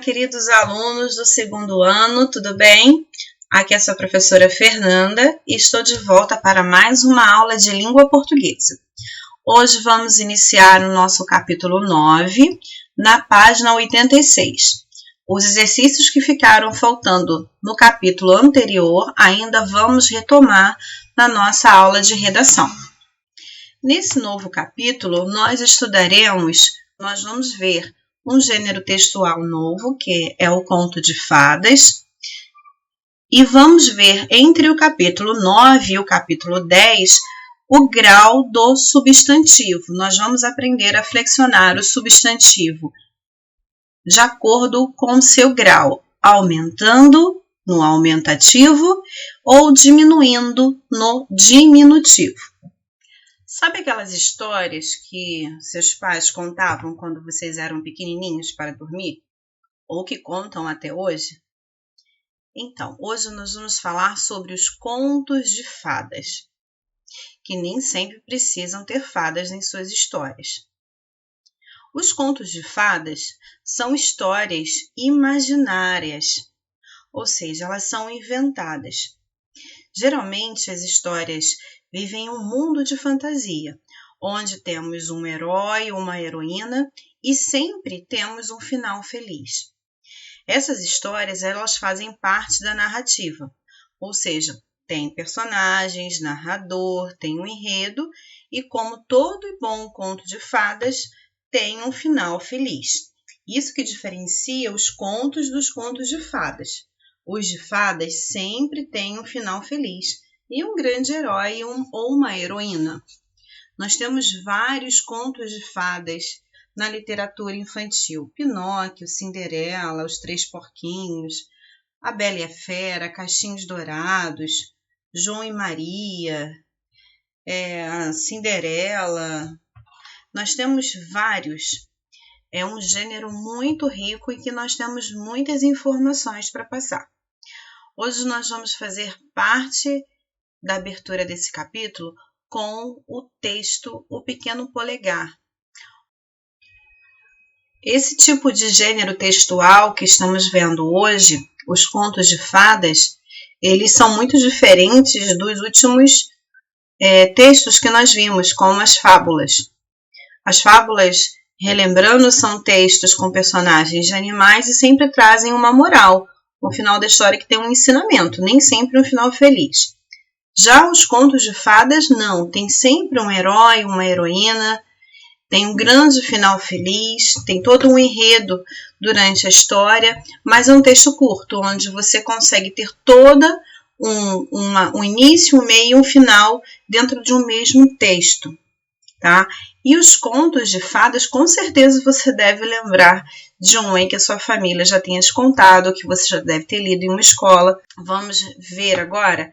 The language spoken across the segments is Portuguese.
queridos alunos do segundo ano, tudo bem? Aqui é a sua professora Fernanda e estou de volta para mais uma aula de língua portuguesa. Hoje vamos iniciar o nosso capítulo 9, na página 86. Os exercícios que ficaram faltando no capítulo anterior ainda vamos retomar na nossa aula de redação. Nesse novo capítulo, nós vamos ver um gênero textual novo, que é o conto de fadas, e vamos ver entre o capítulo 9 e o capítulo 10 o grau do substantivo. Nós vamos aprender a flexionar o substantivo de acordo com seu grau, aumentando no aumentativo ou diminuindo no diminutivo. Sabe aquelas histórias que seus pais contavam quando vocês eram pequenininhos para dormir? Ou que contam até hoje? Então, hoje nós vamos falar sobre os contos de fadas, que nem sempre precisam ter fadas em suas histórias. Os contos de fadas são histórias imaginárias, ou seja, elas são inventadas. Geralmente, as histórias vivem em um mundo de fantasia, onde temos um herói ou uma heroína e sempre temos um final feliz. Essas histórias, elas fazem parte da narrativa, ou seja, tem personagens, narrador, tem um enredo e, como todo bom conto de fadas, tem um final feliz. Isso que diferencia os contos dos contos de fadas. Os de fadas sempre têm um final feliz e um grande herói ou uma heroína. Nós temos vários contos de fadas na literatura infantil. Pinóquio, Cinderela, Os Três Porquinhos, A Bela e a Fera, Caixinhos Dourados, João e Maria, a Cinderela. Nós temos vários. É um gênero muito rico e que nós temos muitas informações para passar. Hoje nós vamos fazer parte da abertura desse capítulo com o texto O Pequeno Polegar. Esse tipo de gênero textual que estamos vendo hoje, os contos de fadas, eles são muito diferentes dos últimos textos que nós vimos, como as fábulas. As fábulas, relembrando, são textos com personagens de animais e sempre trazem uma moral, um final da história que tem um ensinamento, nem sempre um final feliz. Já os contos de fadas, não, tem sempre um herói, uma heroína, tem um grande final feliz, tem todo um enredo durante a história, mas é um texto curto, onde você consegue ter toda um início, um meio e um final dentro de um mesmo texto, tá? E os contos de fadas, com certeza você deve lembrar de um em que a sua família já tenha te contado, que você já deve ter lido em uma escola. Vamos ver agora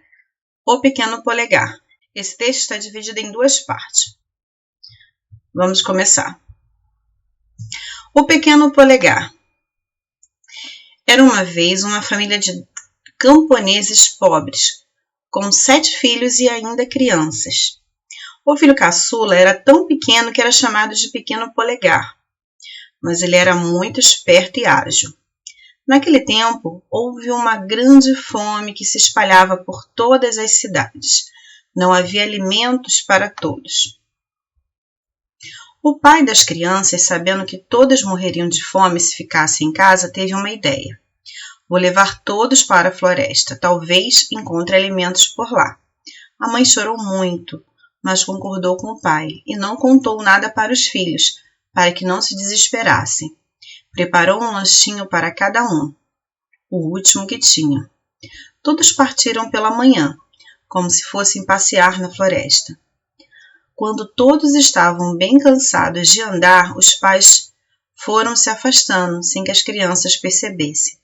O Pequeno Polegar. Esse texto está dividido em duas partes. Vamos começar. O Pequeno Polegar. Era uma vez uma família de camponeses pobres, com 7 filhos e ainda crianças. O filho caçula era tão pequeno que era chamado de Pequeno Polegar, mas ele era muito esperto e ágil. Naquele tempo, houve uma grande fome que se espalhava por todas as cidades. Não havia alimentos para todos. O pai das crianças, sabendo que todas morreriam de fome se ficassem em casa, teve uma ideia. Vou levar todos para a floresta, talvez encontre alimentos por lá. A mãe chorou muito, mas concordou com o pai e não contou nada para os filhos, para que não se desesperassem. Preparou um lanchinho para cada um, o último que tinha. Todos partiram pela manhã, como se fossem passear na floresta. Quando todos estavam bem cansados de andar, os pais foram se afastando, sem que as crianças percebessem.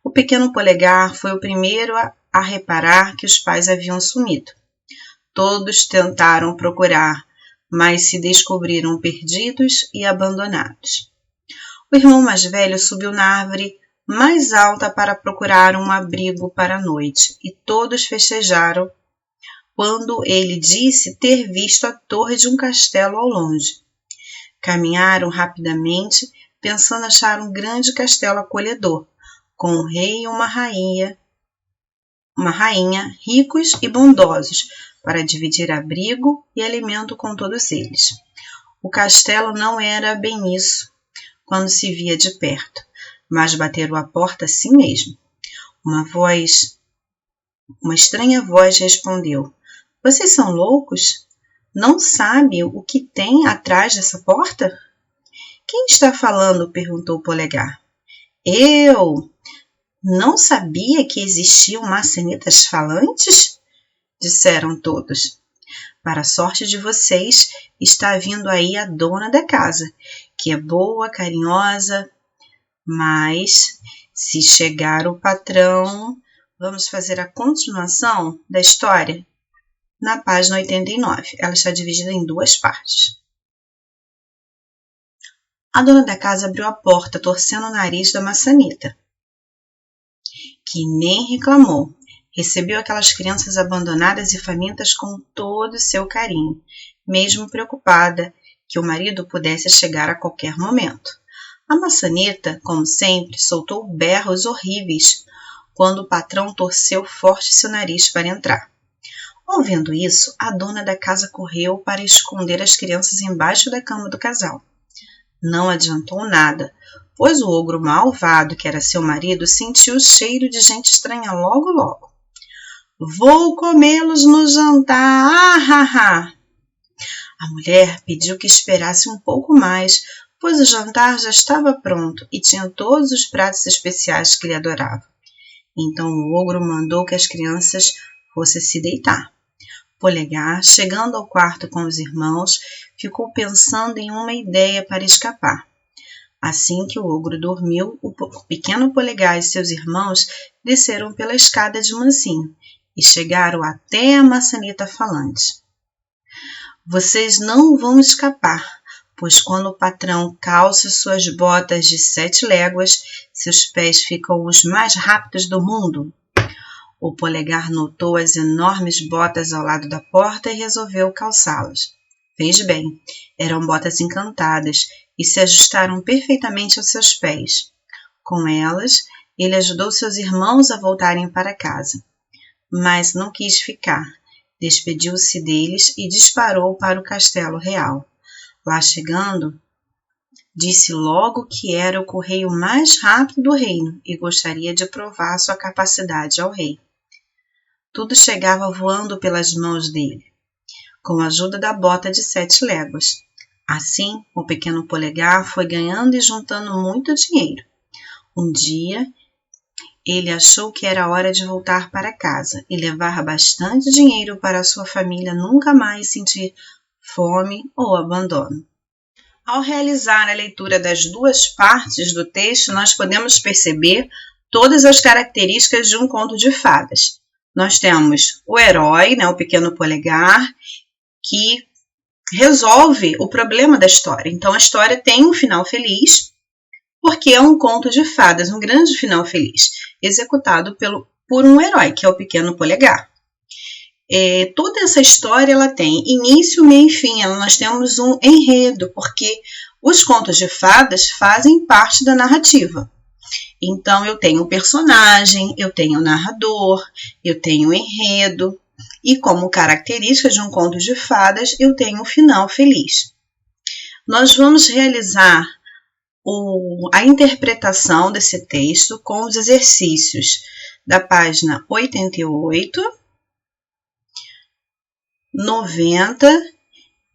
O Pequeno Polegar foi o primeiro a reparar que os pais haviam sumido. Todos tentaram procurar, mas se descobriram perdidos e abandonados. O irmão mais velho subiu na árvore mais alta para procurar um abrigo para a noite, e todos festejaram quando ele disse ter visto a torre de um castelo ao longe. Caminharam rapidamente, pensando achar um grande castelo acolhedor, com um rei e uma rainha ricos e bondosos, para dividir abrigo e alimento com todos eles. O castelo não era bem isso, quando se via de perto, mas bateram à porta assim mesmo. Uma estranha voz respondeu: "Vocês são loucos? Não sabem o que tem atrás dessa porta?" "Quem está falando?" perguntou o Polegar. "Eu! Não sabia que existiam maçanetas falantes?" disseram todos. "Para a sorte de vocês, está vindo aí a dona da casa, que é boa, carinhosa, mas se chegar o patrão..." Vamos fazer a continuação da história na página 89. Ela está dividida em 2 partes. A dona da casa abriu a porta, torcendo o nariz da maçaneta, que nem reclamou. Recebeu aquelas crianças abandonadas e famintas com todo o seu carinho, mesmo preocupada que o marido pudesse chegar a qualquer momento. A maçaneta, como sempre, soltou berros horríveis quando o patrão torceu forte seu nariz para entrar. Ouvindo isso, a dona da casa correu para esconder as crianças embaixo da cama do casal. Não adiantou nada, pois o ogro malvado, que era seu marido, sentiu o cheiro de gente estranha logo. "Vou comê-los no jantar! Ah, ah, ah!" A mulher pediu que esperasse um pouco mais, pois o jantar já estava pronto e tinha todos os pratos especiais que ele adorava. Então o ogro mandou que as crianças fossem se deitar. Polegar, chegando ao quarto com os irmãos, ficou pensando em uma ideia para escapar. Assim que o ogro dormiu, o pequeno Polegar e seus irmãos desceram pela escada de mansinho e chegaram até a maçaneta falante. "Vocês não vão escapar, pois quando o patrão calça suas botas de 7 léguas, seus pés ficam os mais rápidos do mundo." O Polegar notou as enormes botas ao lado da porta e resolveu calçá-las. Fez bem, eram botas encantadas e se ajustaram perfeitamente aos seus pés. Com elas, ele ajudou seus irmãos a voltarem para casa, mas não quis ficar. Despediu-se deles e disparou para o castelo real. Lá chegando, disse logo que era o correio mais rápido do reino e gostaria de provar sua capacidade ao rei. Tudo chegava voando pelas mãos dele, com a ajuda da bota de 7 léguas. Assim, o pequeno Polegar foi ganhando e juntando muito dinheiro. Um dia, ele achou que era hora de voltar para casa e levar bastante dinheiro para sua família nunca mais sentir fome ou abandono. Ao realizar a leitura das 2 partes do texto, nós podemos perceber todas as características de um conto de fadas. Nós temos o herói, o pequeno Polegar, que resolve o problema da história. Então, a história tem um final feliz, porque é um conto de fadas, um grande final feliz, executado por um herói, que é o pequeno Polegar. Toda essa história ela tem início, meio e fim. Nós temos um enredo, porque os contos de fadas fazem parte da narrativa. Então, eu tenho o personagem, eu tenho o narrador, eu tenho o enredo, e como característica de um conto de fadas, eu tenho um final feliz. Nós vamos realizar a interpretação desse texto com os exercícios da página 88, 90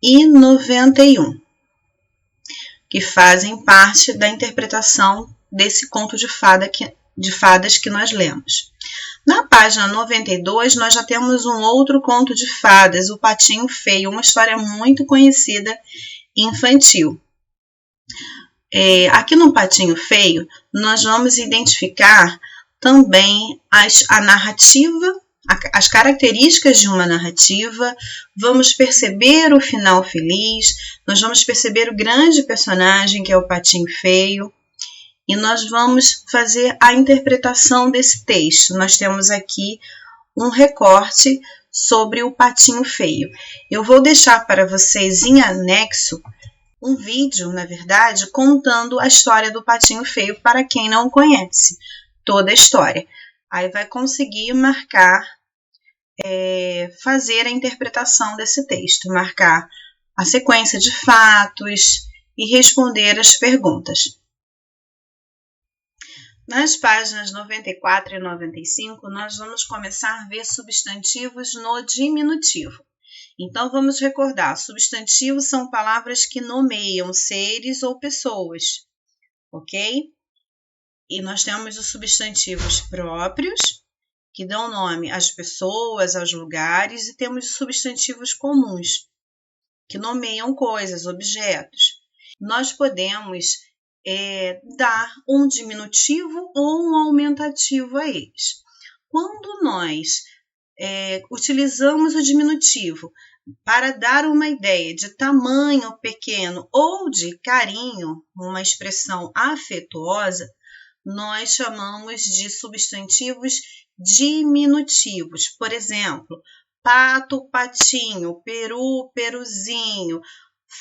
e 91, que fazem parte da interpretação desse conto de fadas que nós lemos. Na página 92, nós já temos um outro conto de fadas, O Patinho Feio, uma história muito conhecida infantil. Aqui no Patinho Feio, nós vamos identificar também a narrativa, as características de uma narrativa, vamos perceber o final feliz, nós vamos perceber o grande personagem que é o Patinho Feio, e nós vamos fazer a interpretação desse texto. Nós temos aqui um recorte sobre o Patinho Feio. Eu vou deixar para vocês em anexo um vídeo, na verdade, contando a história do Patinho Feio para quem não conhece toda a história. Aí vai conseguir marcar, fazer a interpretação desse texto, marcar a sequência de fatos e responder as perguntas. Nas páginas 94 e 95, nós vamos começar a ver substantivos no diminutivo. Então, vamos recordar, substantivos são palavras que nomeiam seres ou pessoas, ok? E nós temos os substantivos próprios, que dão nome às pessoas, aos lugares, e temos os substantivos comuns, que nomeiam coisas, objetos. Nós podemos dar um diminutivo ou um aumentativo a eles. Quando nós utilizamos o diminutivo para dar uma ideia de tamanho pequeno ou de carinho, uma expressão afetuosa, nós chamamos de substantivos diminutivos. Por exemplo, pato, patinho, peru, peruzinho,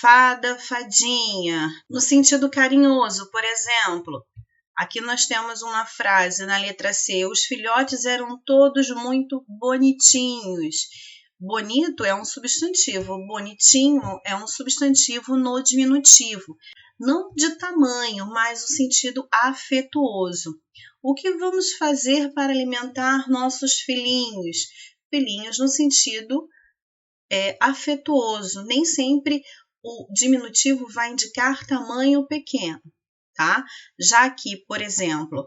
fada, fadinha. No sentido carinhoso, por exemplo, aqui nós temos uma frase na letra C. Os filhotes eram todos muito bonitinhos. Bonito é um substantivo, bonitinho é um substantivo no diminutivo. Não de tamanho, mas o sentido afetuoso. O que vamos fazer para alimentar nossos filhinhos? Filhinhos no sentido afetuoso. Nem sempre o diminutivo vai indicar tamanho pequeno, tá? Já que, por exemplo,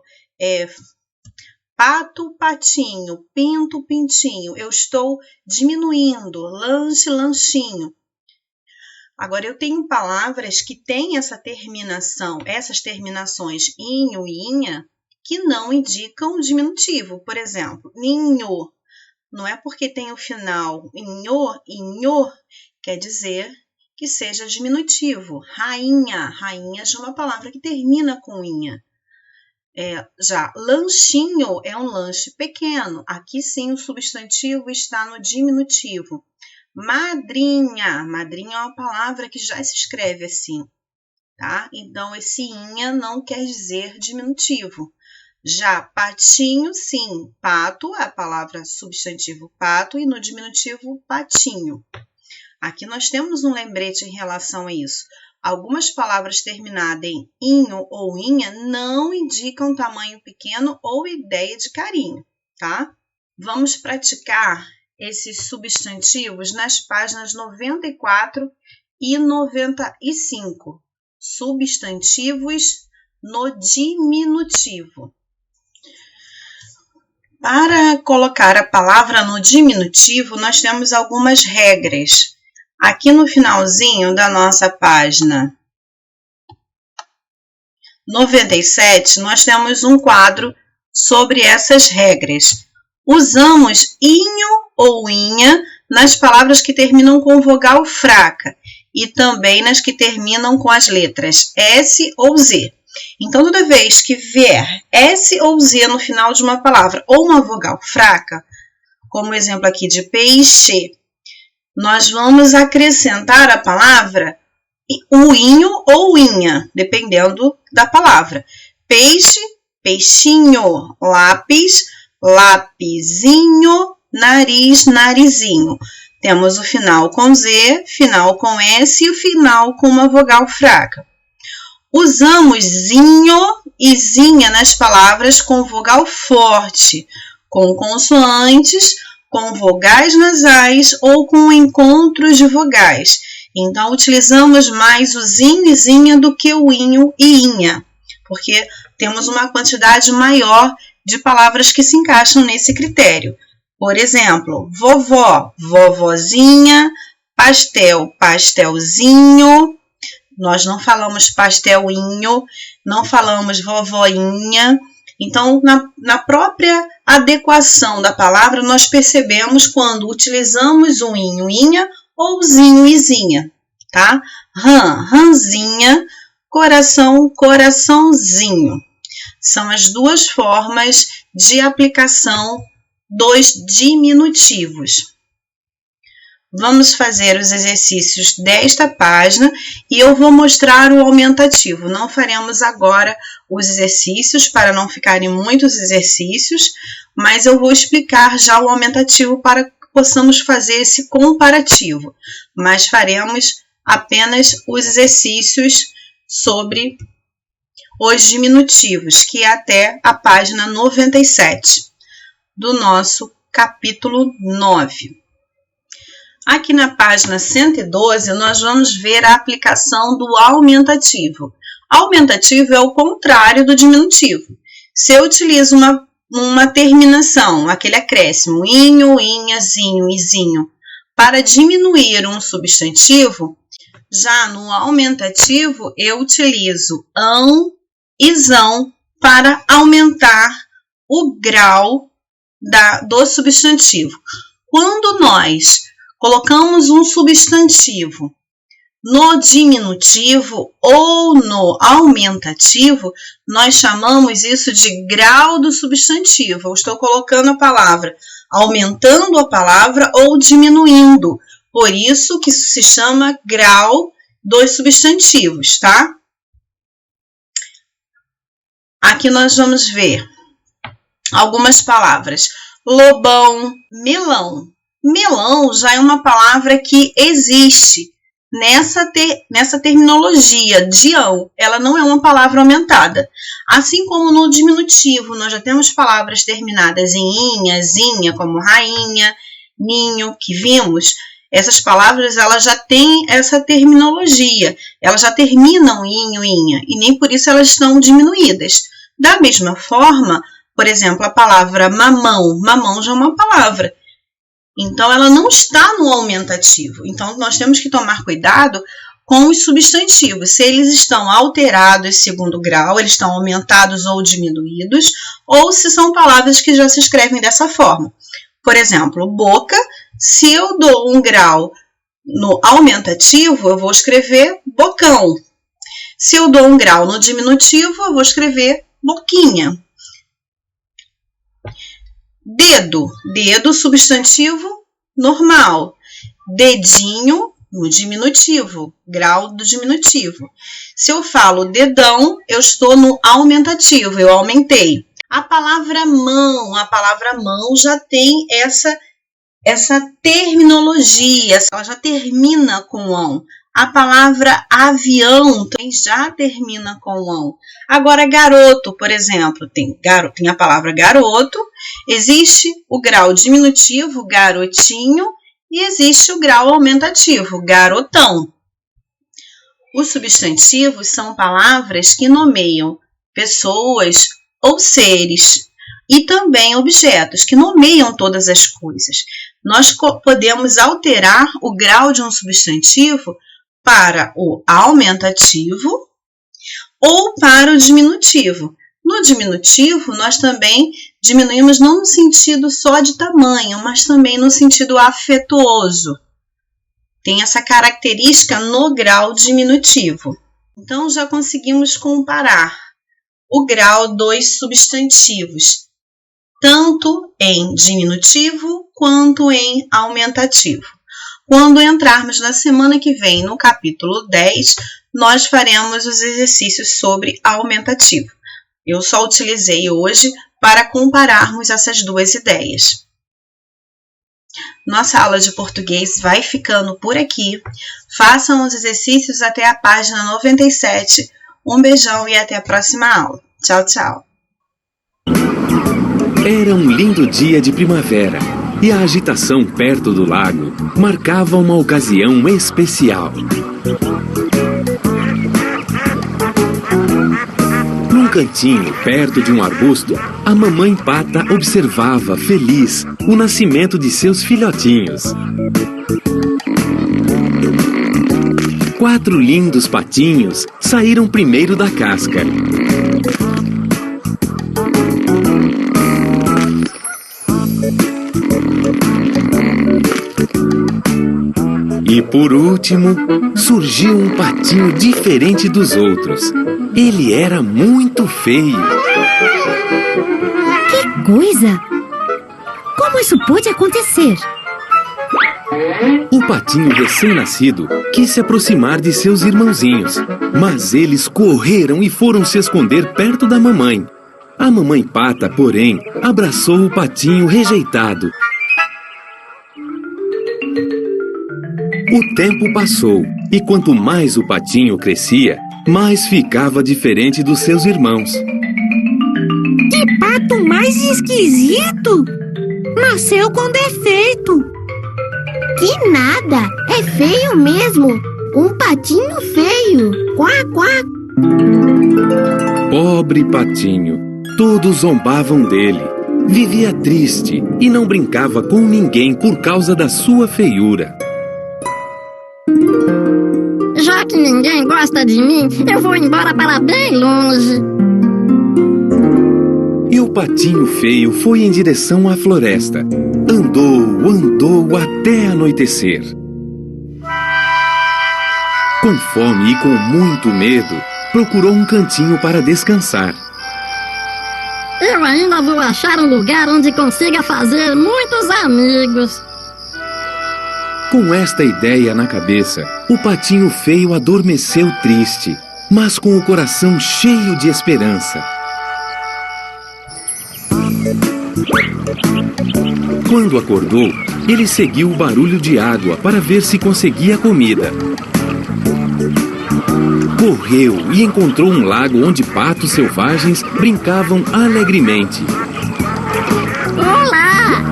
pato, patinho, pinto, pintinho, eu estou diminuindo, lanche, lanchinho. Agora, eu tenho palavras que têm essa terminação, essas terminações inho e inha, que não indicam diminutivo. Por exemplo, ninho. Não é porque tem o final inho, quer dizer que seja diminutivo. Rainha, rainha é uma palavra que termina com inha. Já lanchinho é um lanche pequeno. Aqui sim o substantivo está no diminutivo. Madrinha, madrinha é uma palavra que já se escreve assim, tá? Então esse inha não quer dizer diminutivo. Já patinho, sim, pato, a palavra substantivo pato, e no diminutivo patinho. Aqui nós temos um lembrete em relação a isso. Algumas palavras terminadas em inho ou inha não indicam tamanho pequeno ou ideia de carinho, tá? Vamos praticar esses substantivos nas páginas 94 e 95. Substantivos no diminutivo. Para colocar a palavra no diminutivo, nós temos algumas regras. Aqui no finalzinho da nossa página 97, nós temos um quadro sobre essas regras. Usamos inho ou inha nas palavras que terminam com vogal fraca e também nas que terminam com as letras S ou Z. Então, toda vez que vier S ou Z no final de uma palavra ou uma vogal fraca, como o exemplo aqui de peixe, nós vamos acrescentar a palavra o inho ou inha, dependendo da palavra. Peixe, peixinho, lápis, lapizinho, nariz, narizinho. Temos o final com Z, final com S e o final com uma vogal fraca. Usamos zinho e zinha nas palavras com vogal forte, com consoantes, com vogais nasais ou com encontros de vogais. Então, utilizamos mais o zinho e zinha do que o inho e inha, porque temos uma quantidade maior de palavras que se encaixam nesse critério. Por exemplo, vovó, vovozinha, pastel, pastelzinho. Nós não falamos pastelinho, não falamos vovoinha. Então, na própria adequação da palavra, nós percebemos quando utilizamos o inho, inha ou zinho e zinha, tá? Rã, ranzinha, coração, coraçãozinho. São as duas formas de aplicação dos diminutivos. Vamos fazer os exercícios desta página e eu vou mostrar o aumentativo. Não faremos agora os exercícios para não ficarem muitos exercícios, mas eu vou explicar já o aumentativo para que possamos fazer esse comparativo. Mas faremos apenas os exercícios sobre os diminutivos, que é até a página 97 do nosso capítulo 9. Aqui na página 112, nós vamos ver a aplicação do aumentativo. Aumentativo é o contrário do diminutivo. Se eu utilizo uma terminação, aquele acréscimo, inho, inha, zinho, izinho, para diminuir um substantivo, já no aumentativo eu utilizo ão e zão para aumentar o grau do substantivo. Quando nós colocamos um substantivo no diminutivo ou no aumentativo, nós chamamos isso de grau do substantivo. Eu estou colocando a palavra, aumentando a palavra ou diminuindo. Por isso que isso se chama grau dos substantivos, tá? Aqui nós vamos ver algumas palavras. Lobão, melão. Melão já é uma palavra que existe nessa terminologia de ão. Ela não é uma palavra aumentada. Assim como no diminutivo, nós já temos palavras terminadas em inha, zinha, como rainha, ninho, que vimos. Essas palavras elas já têm essa terminologia. Elas já terminam em inho, inha, e nem por isso elas estão diminuídas. Da mesma forma, por exemplo, a palavra mamão. Mamão já é uma palavra. Então, ela não está no aumentativo. Então, nós temos que tomar cuidado com os substantivos. Se eles estão alterados segundo grau, eles estão aumentados ou diminuídos, ou se são palavras que já se escrevem dessa forma. Por exemplo, boca, se eu dou um grau no aumentativo, eu vou escrever bocão. Se eu dou um grau no diminutivo, eu vou escrever boquinha. Dedo, dedo, substantivo normal. Dedinho, no diminutivo, grau do diminutivo. Se eu falo dedão, eu estou no aumentativo, eu aumentei. A palavra mão já tem essa terminologia, ela já termina com ão. A palavra avião também já termina com ão. Agora, garoto, por exemplo, tem a palavra garoto, existe o grau diminutivo, garotinho, e existe o grau aumentativo, garotão. Os substantivos são palavras que nomeiam pessoas ou seres, e também objetos, que nomeiam todas as coisas. Nós podemos alterar o grau de um substantivo para o aumentativo ou para o diminutivo. No diminutivo, nós também diminuímos não no sentido só de tamanho, mas também no sentido afetuoso. Tem essa característica no grau diminutivo. Então, já conseguimos comparar o grau dos substantivos, tanto em diminutivo quanto em aumentativo. Quando entrarmos na semana que vem no capítulo 10, nós faremos os exercícios sobre aumentativo. Eu só utilizei hoje para compararmos essas duas ideias. Nossa aula de português vai ficando por aqui. Façam os exercícios até a página 97. Um beijão e até a próxima aula. Tchau, tchau. Era um lindo dia de primavera e a agitação perto do lago marcava uma ocasião especial. Num cantinho, perto de um arbusto, a mamãe pata observava, feliz, o nascimento de seus filhotinhos. 4 lindos patinhos saíram primeiro da casca. E por último, surgiu um patinho diferente dos outros. Ele era muito feio. Que coisa! Como isso pode acontecer? O patinho recém-nascido quis se aproximar de seus irmãozinhos, mas eles correram e foram se esconder perto da mamãe. A mamãe pata, porém, abraçou o patinho rejeitado. O tempo passou, e quanto mais o patinho crescia, mais ficava diferente dos seus irmãos. Que pato mais esquisito! Nasceu com defeito. Que nada! É feio mesmo! Um patinho feio! Quá, quá! Pobre patinho! Todos zombavam dele. Vivia triste e não brincava com ninguém por causa da sua feiura. Já que ninguém gosta de mim, eu vou embora para bem longe. E o patinho feio foi em direção à floresta. Andou até anoitecer. Com fome e com muito medo, procurou um cantinho para descansar. Eu ainda vou achar um lugar onde consiga fazer muitos amigos. Com esta ideia na cabeça, o patinho feio adormeceu triste, mas com o coração cheio de esperança. Quando acordou, ele seguiu o barulho de água para ver se conseguia comida. Correu e encontrou um lago onde patos selvagens brincavam alegremente. Olá!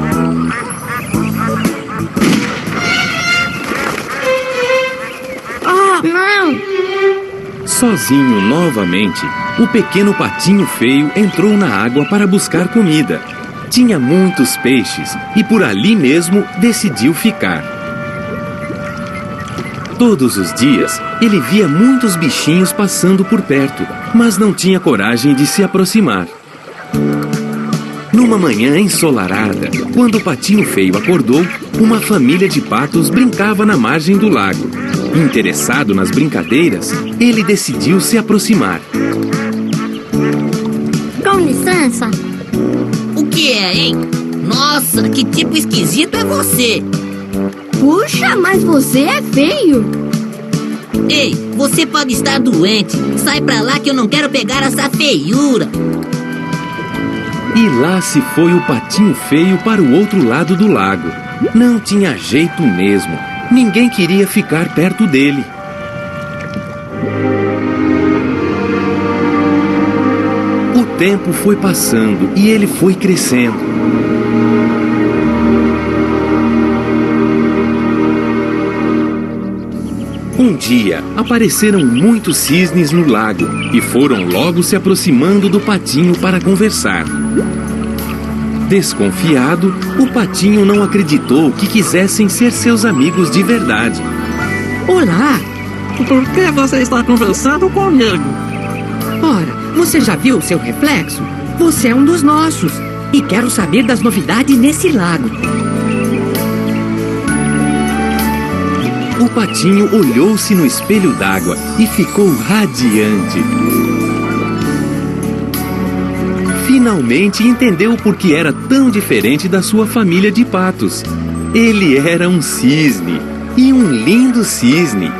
Oh, não! Sozinho novamente, o pequeno patinho feio entrou na água para buscar comida. Tinha muitos peixes e por ali mesmo decidiu ficar. Todos os dias, ele via muitos bichinhos passando por perto, mas não tinha coragem de se aproximar. Numa manhã ensolarada, quando o patinho feio acordou, uma família de patos brincava na margem do lago. Interessado nas brincadeiras, ele decidiu se aproximar. Com licença. O que é, hein? Nossa, que tipo esquisito é você! Puxa, mas você é feio! Ei, você pode estar doente. Sai pra lá que eu não quero pegar essa feiura. E lá se foi o patinho feio para o outro lado do lago. Não tinha jeito mesmo. Ninguém queria ficar perto dele. O tempo foi passando e ele foi crescendo. Um dia, apareceram muitos cisnes no lago e foram logo se aproximando do patinho para conversar. Desconfiado, o patinho não acreditou que quisessem ser seus amigos de verdade. Olá! Por que você está conversando comigo? Ora, você já viu o seu reflexo? Você é um dos nossos e quero saber das novidades nesse lago. O patinho olhou-se no espelho d'água e ficou radiante. Finalmente entendeu por que era tão diferente da sua família de patos. Ele era um cisne, e um lindo cisne.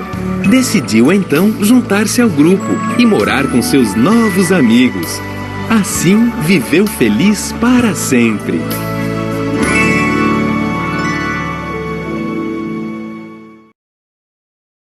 Decidiu então juntar-se ao grupo e morar com seus novos amigos. Assim viveu feliz para sempre.